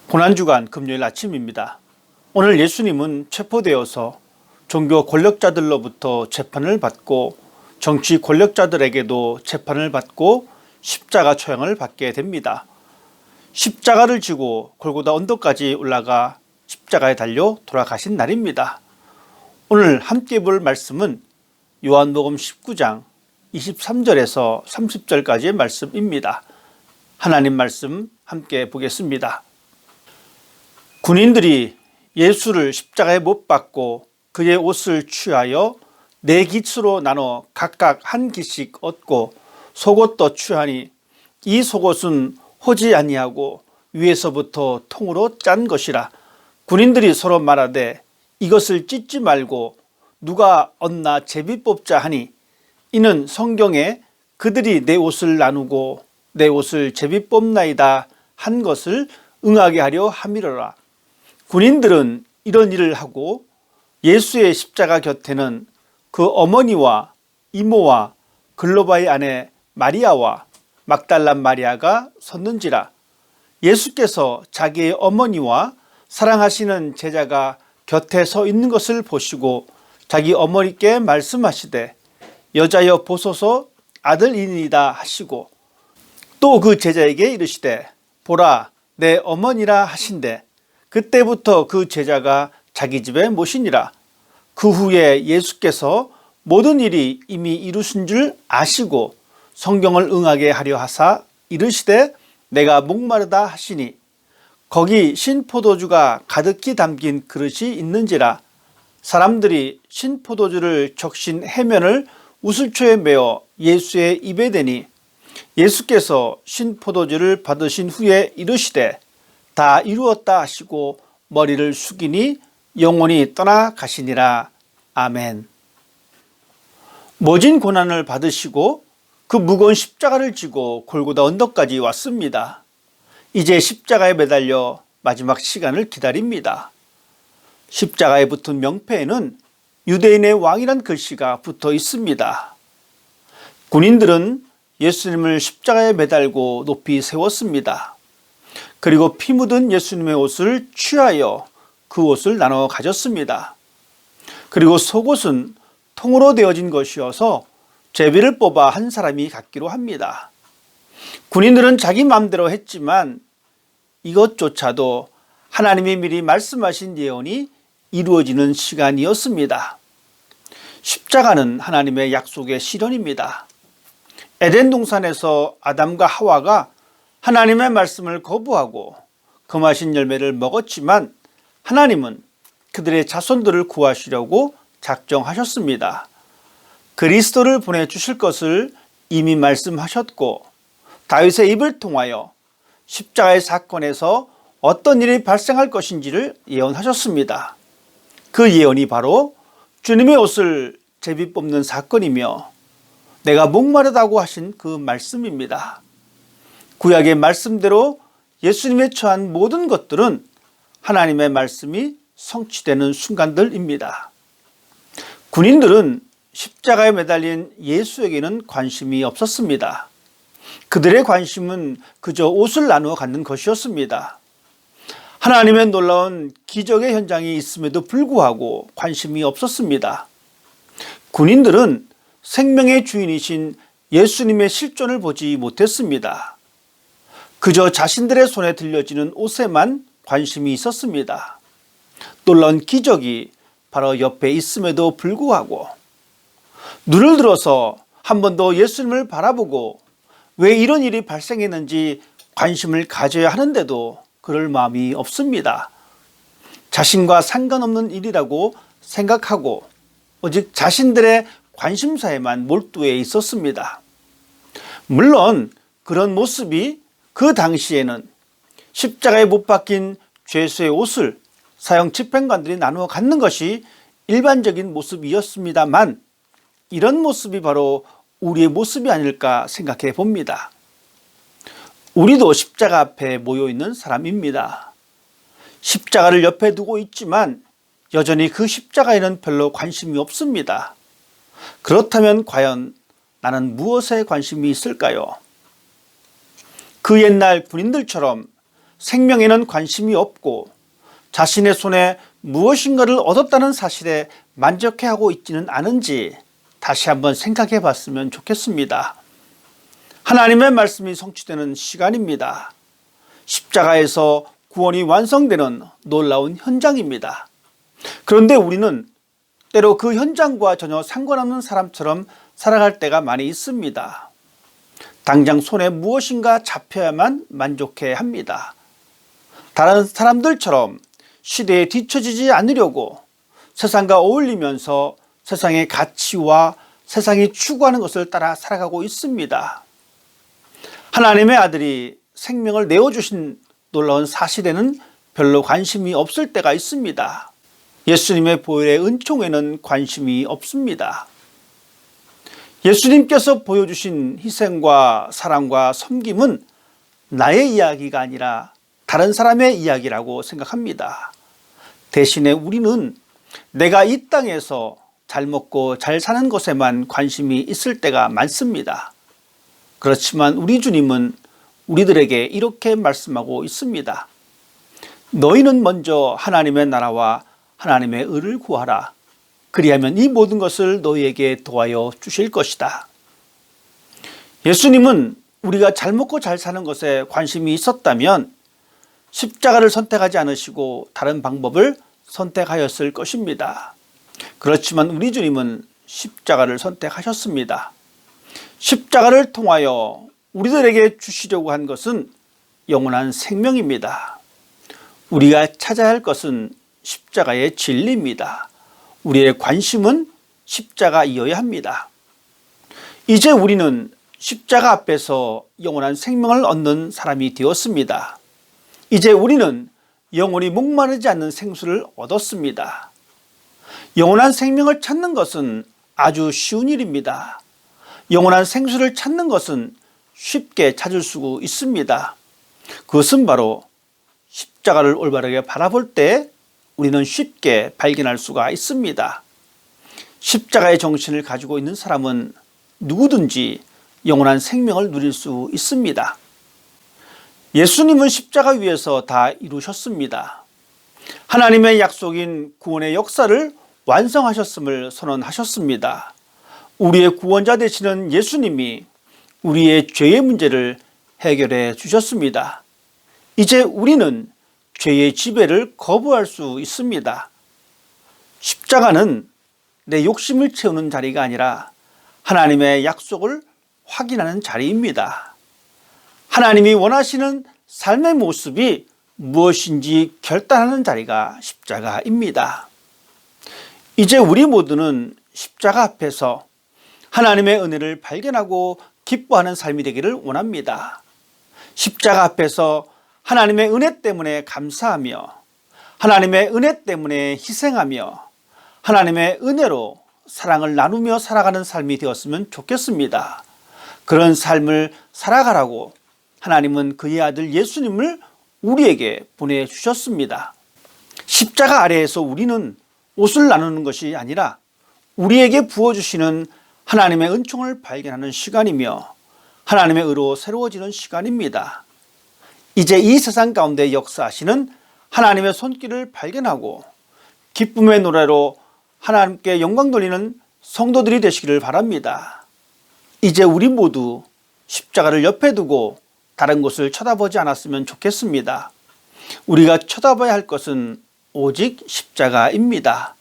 고난주간 금요일 아침입니다. 오늘 예수님은 체포되어서 종교 권력자들로부터 재판을 받고 정치 권력자들에게도 재판을 받고 십자가 처형을 받게 됩니다. 십자가를 지고 골고다 언덕까지 올라가 십자가에 달려 돌아가신 날입니다. 오늘 함께 볼 말씀은 요한복음 19장 23절에서 30절까지의 말씀입니다. 하나님 말씀 함께 보겠습니다. 군인들이 예수를 십자가에 못 박고 그의 옷을 취하여 네 깃으로 나눠 각각 한 깃씩 얻고 속옷도 취하니 이 속옷은 호지 아니하고 위에서부터 통으로 짠 것이라. 군인들이 서로 말하되 이것을 찢지 말고 누가 얻나 제비 뽑자 하니 이는 성경에 그들이 내 옷을 나누고 내 옷을 제비 뽑나이다 한 것을 응하게 하려 함이로라. 군인들은 이런 일을 하고 예수의 십자가 곁에는 그 어머니와 이모와 글로바의 아내 마리아와 막달란 마리아가 섰는지라. 예수께서 자기의 어머니와 사랑하시는 제자가 곁에 서 있는 것을 보시고 자기 어머니께 말씀하시되 여자여 보소서 아들이니이다 하시고 또 그 제자에게 이르시되 보라 내 어머니라 하신대 그때부터 그 제자가 자기 집에 모시니라. 그 후에 예수께서 모든 일이 이미 이루신 줄 아시고 성경을 응하게 하려 하사 이르시되 내가 목마르다 하시니 거기 신포도주가 가득히 담긴 그릇이 있는지라. 사람들이 신포도주를 적신 해면을 우슬초에 메어 예수의 입에 대니 예수께서 신포도주를 받으신 후에 이르시되 다 이루었다 하시고 머리를 숙이니 영원히 떠나가시니라. 아멘. 모진 고난을 받으시고 그 무거운 십자가를 지고 골고다 언덕까지 왔습니다. 이제 십자가에 매달려 마지막 시간을 기다립니다. 십자가에 붙은 명패에는 유대인의 왕이란 글씨가 붙어 있습니다. 군인들은 예수님을 십자가에 매달고 높이 세웠습니다. 그리고 피 묻은 예수님의 옷을 취하여 그 옷을 나눠 가졌습니다. 그리고 속옷은 통으로 되어진 것이어서 제비를 뽑아 한 사람이 갖기로 합니다. 군인들은 자기 마음대로 했지만 이것조차도 하나님이 미리 말씀하신 예언이 이루어지는 시간이었습니다. 십자가는 하나님의 약속의 실현입니다. 에덴 동산에서 아담과 하와가 하나님의 말씀을 거부하고 금하신 열매를 먹었지만 하나님은 그들의 자손들을 구하시려고 작정하셨습니다. 그리스도를 보내주실 것을 이미 말씀하셨고 다윗의 입을 통하여 십자가의 사건에서 어떤 일이 발생할 것인지를 예언하셨습니다. 그 예언이 바로 주님의 옷을 제비 뽑는 사건이며 내가 목마르다고 하신 그 말씀입니다. 구약의 말씀대로 예수님의 처한 모든 것들은 하나님의 말씀이 성취되는 순간들입니다. 군인들은 십자가에 매달린 예수에게는 관심이 없었습니다. 그들의 관심은 그저 옷을 나누어 갖는 것이었습니다. 하나님의 놀라운 기적의 현장이 있음에도 불구하고 관심이 없었습니다. 군인들은 생명의 주인이신 예수님의 실존을 보지 못했습니다. 그저 자신들의 손에 들려지는 옷에만 관심이 있었습니다. 놀라운 기적이 바로 옆에 있음에도 불구하고 눈을 들어서 한 번 더 예수님을 바라보고 왜 이런 일이 발생했는지 관심을 가져야 하는데도 그럴 마음이 없습니다. 자신과 상관없는 일이라고 생각하고 오직 자신들의 관심사에만 몰두해 있었습니다. 물론 그런 모습이 그 당시에는 십자가에 못 박힌 죄수의 옷을 사형 집행관들이 나누어 갖는 것이 일반적인 모습이었습니다만 이런 모습이 바로 우리의 모습이 아닐까 생각해 봅니다. 우리도 십자가 앞에 모여 있는 사람입니다. 십자가를 옆에 두고 있지만 여전히 그 십자가에는 별로 관심이 없습니다. 그렇다면 과연 나는 무엇에 관심이 있을까요? 그 옛날 군인들처럼 생명에는 관심이 없고 자신의 손에 무엇인가를 얻었다는 사실에 만족해하고 있지는 않은지 다시 한번 생각해 봤으면 좋겠습니다. 하나님의 말씀이 성취되는 시간입니다. 십자가에서 구원이 완성되는 놀라운 현장입니다. 그런데 우리는 때로 그 현장과 전혀 상관없는 사람처럼 살아갈 때가 많이 있습니다. 당장 손에 무엇인가 잡혀야만 만족해 합니다. 다른 사람들처럼 시대에 뒤처지지 않으려고 세상과 어울리면서 세상의 가치와 세상이 추구하는 것을 따라 살아가고 있습니다. 하나님의 아들이 생명을 내어주신 놀라운 사실에는 별로 관심이 없을 때가 있습니다. 예수님의 보혈의 은총에는 관심이 없습니다. 예수님께서 보여주신 희생과 사랑과 섬김은 나의 이야기가 아니라 다른 사람의 이야기라고 생각합니다. 대신에 우리는 내가 이 땅에서 잘 먹고 잘 사는 것에만 관심이 있을 때가 많습니다. 그렇지만 우리 주님은 우리들에게 이렇게 말씀하고 있습니다. 너희는 먼저 하나님의 나라와 하나님의 의를 구하라. 그리하면 이 모든 것을 너희에게 도하여 주실 것이다. 예수님은 우리가 잘 먹고 잘 사는 것에 관심이 있었다면 십자가를 선택하지 않으시고 다른 방법을 선택하였을 것입니다. 그렇지만 우리 주님은 십자가를 선택하셨습니다. 십자가를 통하여 우리들에게 주시려고 한 것은 영원한 생명입니다. 우리가 찾아야 할 것은 십자가의 진리입니다. 우리의 관심은 십자가이어야 합니다. 이제 우리는 십자가 앞에서 영원한 생명을 얻는 사람이 되었습니다. 이제 우리는 영원히 목마르지 않는 생수를 얻었습니다. 영원한 생명을 찾는 것은 아주 쉬운 일입니다. 영원한 생수를 찾는 것은 쉽게 찾을 수 있습니다. 그것은 바로 십자가를 올바르게 바라볼 때 우리는 쉽게 발견할 수가 있습니다. 십자가의 정신을 가지고 있는 사람은 누구든지 영원한 생명을 누릴 수 있습니다. 예수님은 십자가 위에서 다 이루셨습니다. 하나님의 약속인 구원의 역사를 완성하셨음을 선언하셨습니다. 우리의 구원자 되시는 예수님이 우리의 죄의 문제를 해결해 주셨습니다. 이제 우리는 죄의 지배를 거부할 수 있습니다. 십자가는 내 욕심을 채우는 자리가 아니라 하나님의 약속을 확인하는 자리입니다. 하나님이 원하시는 삶의 모습이 무엇인지 결단하는 자리가 십자가입니다. 이제 우리 모두는 십자가 앞에서 하나님의 은혜를 발견하고 기뻐하는 삶이 되기를 원합니다. 십자가 앞에서 하나님의 은혜 때문에 감사하며 하나님의 은혜 때문에 희생하며 하나님의 은혜로 사랑을 나누며 살아가는 삶이 되었으면 좋겠습니다. 그런 삶을 살아가라고 하나님은 그의 아들 예수님을 우리에게 보내주셨습니다. 십자가 아래에서 우리는 옷을 나누는 것이 아니라 우리에게 부어주시는 하나님의 은총을 발견하는 시간이며 하나님의 의로 새로워지는 시간입니다. 이제 이 세상 가운데 역사하시는 하나님의 손길을 발견하고 기쁨의 노래로 하나님께 영광 돌리는 성도들이 되시기를 바랍니다. 이제 우리 모두 십자가를 옆에 두고 다른 곳을 쳐다보지 않았으면 좋겠습니다. 우리가 쳐다봐야 할 것은 오직 십자가입니다.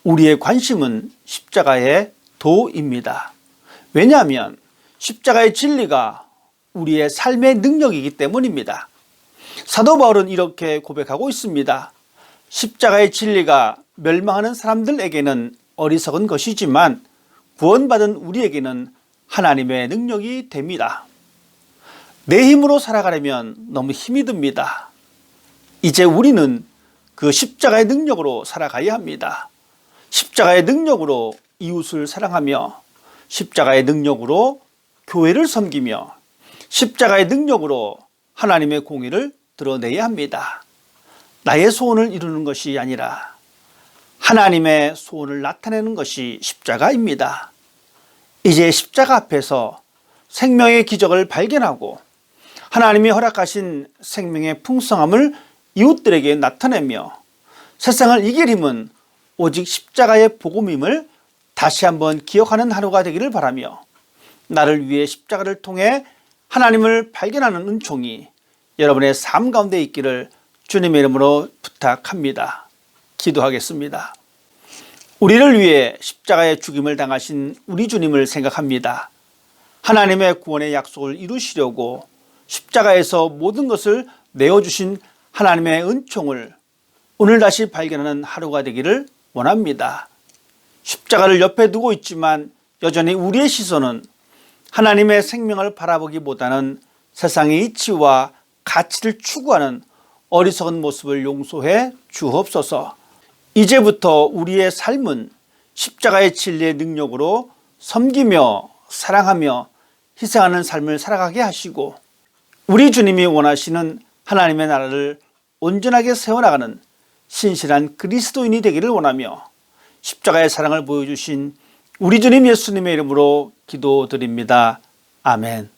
우리의 관심은 십자가의 도입니다. 왜냐하면 십자가의 진리가 우리의 삶의 능력이기 때문입니다. 사도 바울은 이렇게 고백하고 있습니다. 십자가의 진리가 멸망하는 사람들에게는 어리석은 것이지만 구원받은 우리에게는 하나님의 능력이 됩니다. 내 힘으로 살아가려면 너무 힘이 듭니다. 이제 우리는 그 십자가의 능력으로 살아가야 합니다. 십자가의 능력으로 이웃을 사랑하며 십자가의 능력으로 교회를 섬기며 십자가의 능력으로 하나님의 공의를 드러내야 합니다. 나의 소원을 이루는 것이 아니라 하나님의 소원을 나타내는 것이 십자가입니다. 이제 십자가 앞에서 생명의 기적을 발견하고 하나님이 허락하신 생명의 풍성함을 이웃들에게 나타내며 세상을 이길 힘은 오직 십자가의 복음임을 다시 한번 기억하는 하루가 되기를 바라며 나를 위해 십자가를 통해 하나님을 발견하는 은총이 여러분의 삶 가운데 있기를 주님의 이름으로 부탁합니다. 기도하겠습니다. 우리를 위해 십자가의 죽임을 당하신 우리 주님을 생각합니다. 하나님의 구원의 약속을 이루시려고 십자가에서 모든 것을 내어주신 하나님의 은총을 오늘 다시 발견하는 하루가 되기를 원합니다. 십자가를 옆에 두고 있지만 여전히 우리의 시선은 하나님의 생명을 바라보기보다는 세상의 이치와 가치를 추구하는 어리석은 모습을 용서해 주옵소서. 이제부터 우리의 삶은 십자가의 진리의 능력으로 섬기며 사랑하며 희생하는 삶을 살아가게 하시고 우리 주님이 원하시는 하나님의 나라를 온전하게 세워나가는 신실한 그리스도인이 되기를 원하며 십자가의 사랑을 보여주신 우리 주님 예수님의 이름으로 기도드립니다. 아멘.